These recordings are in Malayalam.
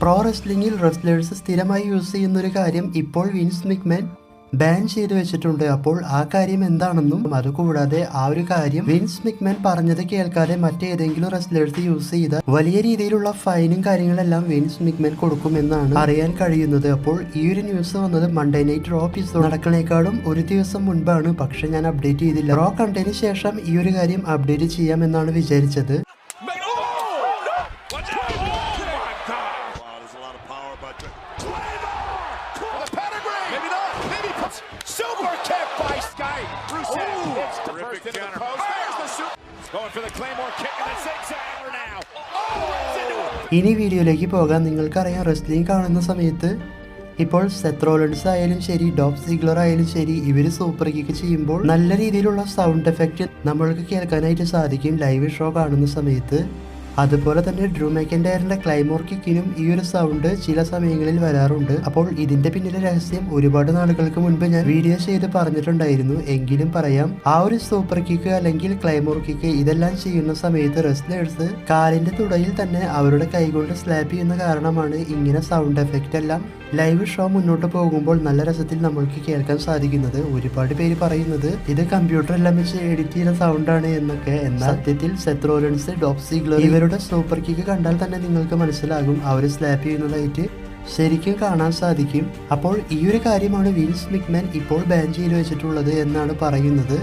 പ്രോ റെസ്ലിംഗിൽ റെസ്ലേഴ്സ് സ്ഥിരമായി യൂസ് ചെയ്യുന്നൊരു കാര്യം ഇപ്പോൾ വിൻസ് മിക്മാൻ ബാൻ ചെയ്തു വെച്ചിട്ടുണ്ട്. അപ്പോൾ ആ കാര്യം എന്താണെന്നും അതുകൂടാതെ ആ ഒരു കാര്യം വിൻസ് മിക്മാൻ പറഞ്ഞത് കേൾക്കാതെ മറ്റേതെങ്കിലും റെസ്ലേഴ്സ് യൂസ് ചെയ്ത വലിയ രീതിയിലുള്ള ഫൈനും കാര്യങ്ങളെല്ലാം വിൻസ് മിക്മാൻ കൊടുക്കുമെന്നാണ് അറിയാൻ കഴിയുന്നത്. അപ്പോൾ ഈ ഒരു ന്യൂസ് വന്നത് മൺഡേ നൈറ്റ് റോ എപ്പിസോഡ് നടക്കണേക്കാളും ഒരു ദിവസം മുൻപാണ്. പക്ഷെ ഞാൻ അപ്ഡേറ്റ് ചെയ്തില്ല. റോ കണ്ടതിന് ശേഷം ഈ ഒരു കാര്യം അപ്ഡേറ്റ് ചെയ്യാമെന്നാണ് വിചാരിച്ചത്. Super kick by Sky. Rusev hits the first into the post. There's the super. Going for the Claymore kick and the zigzagger now. ഇനി വീഡിയോയിലേക്ക് പോകാം. നിങ്ങൾക്കറിയാം, റെസ്ലിംഗ് കാണുന്ന സമയത്ത് ഇപ്പോൾ സെത്ത് റോളിൻസ് ആയാലും ശരി, ഡോബ് സിഗ്ലർ ആയാലും ശരി, ഇവർ സൂപ്പർ കിക്ക് ചെയ്യുമ്പോൾ നല്ല രീതിയിലുള്ള സൗണ്ട് എഫക്റ്റ് നമ്മൾക്ക് കേൾക്കാനായിട്ട് സാധിക്കും ലൈവ് ഷോ കാണുന്ന സമയത്ത്. അതുപോലെ തന്നെ ഡ്രൂ മെക്കൻഡയറിന്റെ ക്ലൈമോർ കിക്കിനും ഈ ഒരു സൗണ്ട് ചില സമയങ്ങളിൽ വരാറുണ്ട്. അപ്പോൾ ഇതിന്റെ പിന്നിലെ രഹസ്യം ഒരുപാട് നാളുകൾക്ക് മുൻപ് ഞാൻ വീഡിയോ ചെയ്ത് പറഞ്ഞിട്ടുണ്ടായിരുന്നു. എങ്കിലും പറയാം, ആ ഒരു സൂപ്പർ കിക്ക് അല്ലെങ്കിൽ ക്ലൈമോർ കിക്ക് ഇതെല്ലാം ചെയ്യുന്ന സമയത്ത് റെസ്ലേഴ്സ് കാലിന്റെ തുടയിൽ തന്നെ അവരുടെ കൈകൊണ്ട് സ്ലാപ്പ് ചെയ്യുന്ന കാരണമാണ് ഇങ്ങനെ സൗണ്ട് എഫക്റ്റ് എല്ലാം ലൈവ് ഷോ മുന്നോട്ട് പോകുമ്പോൾ നല്ല രസത്തിൽ നമ്മൾക്ക് കേൾക്കാൻ സാധിക്കുന്നത്. ഒരുപാട് പേര് പറയുന്നത് ഇത് കമ്പ്യൂട്ടർ എല്ലാം വെച്ച് എഡിറ്റ് ചെയ്ത സൗണ്ടാണ് എന്നൊക്കെ. എന്നാൽ സത്യത്തിൽ സെത്ത് റോളിൻസ്, ഡോബ് സിഗ്ലർ ഇവരുടെ സൂപ്പർ കിക്ക് കണ്ടാൽ തന്നെ നിങ്ങൾക്ക് മനസ്സിലാകും അവർ സ്ലാപ്പ് ചെയ്യുന്നതായിട്ട് ശരിക്കും കാണാൻ സാധിക്കും. അപ്പോൾ ഈ ഒരു കാര്യമാണ് വിൻസ് മിക്മാൻ ഇപ്പോൾ ബാൻ ചെയ്ത് വെച്ചിട്ടുള്ളത് എന്നാണ് പറയുന്നത്.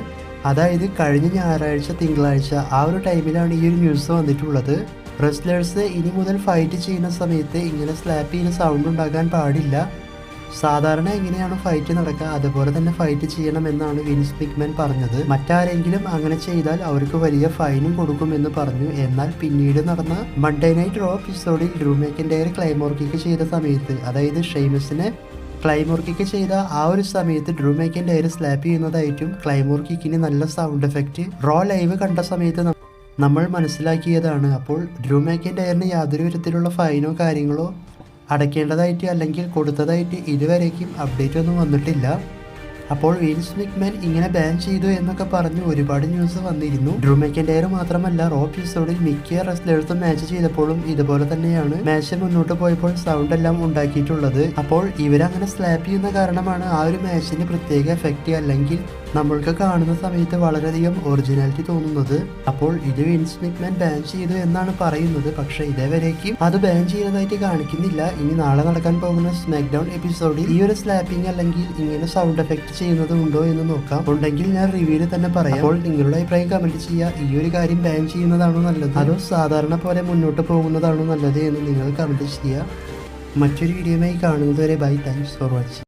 അതായത് കഴിഞ്ഞ ഞായറാഴ്ച, തിങ്കളാഴ്ച ആ ഒരു ടൈമിലാണ് ഈ ഒരു ന്യൂസ് വന്നിട്ടുള്ളത്. റെസ്ലേഴ്സ് ഇനി മുതൽ ഫൈറ്റ് ചെയ്യുന്ന സമയത്ത് ഇങ്ങനെ സ്ലാപ്പ് ചെയ്യുന്ന സൗണ്ട് ഉണ്ടാകാൻ പാടില്ല. സാധാരണ എങ്ങനെയാണ് ഫൈറ്റ് നടക്കുക അതുപോലെ തന്നെ ഫൈറ്റ് ചെയ്യണമെന്നാണ് വിൻസ് മിക്മാൻ പറഞ്ഞത്. മറ്റാരെങ്കിലും അങ്ങനെ ചെയ്താൽ അവർക്ക് വലിയ ഫൈനും കൊടുക്കുമെന്ന് പറഞ്ഞു. എന്നാൽ പിന്നീട് നടന്ന മൺഡേ നൈറ്റ് റോ എപ്പിസോഡിൽ ഡ്രൂ മെക്കൻഡയർ ക്ലൈമോർ കിക്ക് ചെയ്ത സമയത്ത്, അതായത് ഷെയ്മസിനെ ക്ലൈമോർ കിക്ക് ചെയ്ത ആ ഒരു സമയത്ത് ഡ്രൂ മെക്കൻഡയർ സ്ലാപ്പ് ചെയ്യുന്നതായിട്ടും ക്ലൈമോർ കിക്കിന് നല്ല സൗണ്ട് എഫക്റ്റ് റോ ലൈവ് കണ്ട സമയത്ത് നമ്മൾ മനസ്സിലാക്കിയതാണ്. അപ്പോൾ ഡ്രൂ മെക്കൻഡയറിന് യാതൊരു വിധത്തിലുള്ള ഫൈനോ കാര്യങ്ങളോ അടയ്ക്കേണ്ടതായിട്ട് അല്ലെങ്കിൽ കൊടുത്തതായിട്ട് ഇതുവരേക്കും അപ്ഡേറ്റ് ഒന്നും വന്നിട്ടില്ല. അപ്പോൾ വിൻസ് മിക്മാൻ ഇങ്ങനെ ബാൻ ചെയ്തു എന്നൊക്കെ പറഞ്ഞ് ഒരുപാട് ന്യൂസ് വന്നിരുന്നു. ഡ്രൂ മെക്കൻഡയർ മാത്രമല്ല, റോ എപ്പിസോഡിൽ മിക്ക റെസ്ലേഴ്സും മാച്ച് ചെയ്തപ്പോഴും ഇതുപോലെ തന്നെയാണ് മാച്ച് മുന്നോട്ട് പോയപ്പോൾ സൗണ്ട് എല്ലാം ഉണ്ടാക്കിയിട്ടുള്ളത്. അപ്പോൾ ഇവരങ്ങനെ സ്ലാപ്പ് ചെയ്യുന്ന കാരണമാണ് ആ ഒരു മാച്ചിന് പ്രത്യേക എഫക്റ്റ് അല്ലെങ്കിൽ നമ്മൾക്ക് കാണുന്ന സമയത്ത് വളരെയധികം ഒറിജിനാലിറ്റി തോന്നുന്നത്. അപ്പോൾ ഇത് വിൻസ് മിക്മാൻ ബാൻ ചെയ്തു എന്നാണ് പറയുന്നത്. പക്ഷെ ഇതേവരേക്കും അത് ബാൻ ചെയ്തതായിട്ട് കാണിക്കുന്നില്ല. ഇനി നാളെ നടക്കാൻ പോകുന്ന സ്മാക്ക് ഡൗൺ എപ്പിസോഡിൽ ഈ ഒരു സ്ലാപ്പിംഗ് അല്ലെങ്കിൽ ഇങ്ങനെ സൗണ്ട് എഫക്റ്റ് ചെയ്യുന്നത് ഉണ്ടോ എന്ന് നോക്കാം. ഉണ്ടെങ്കിൽ ഞാൻ റിവ്യൂവിൽ തന്നെ പറയാം. അപ്പോൾ നിങ്ങളുടെ അഭിപ്രായം കമന്റ് ചെയ്യുക. ഈ ഒരു കാര്യം ബാൻ ചെയ്യുന്നതാണോ നല്ലത് അതോ സാധാരണ പോലെ മുന്നോട്ട് പോകുന്നതാണോ നല്ലത് എന്ന് നിങ്ങൾ കമന്റ് ചെയ്യുക. മറ്റൊരു വീഡിയോയുമായി കാണുന്നതുവരെ ബൈ. Thanks for watching.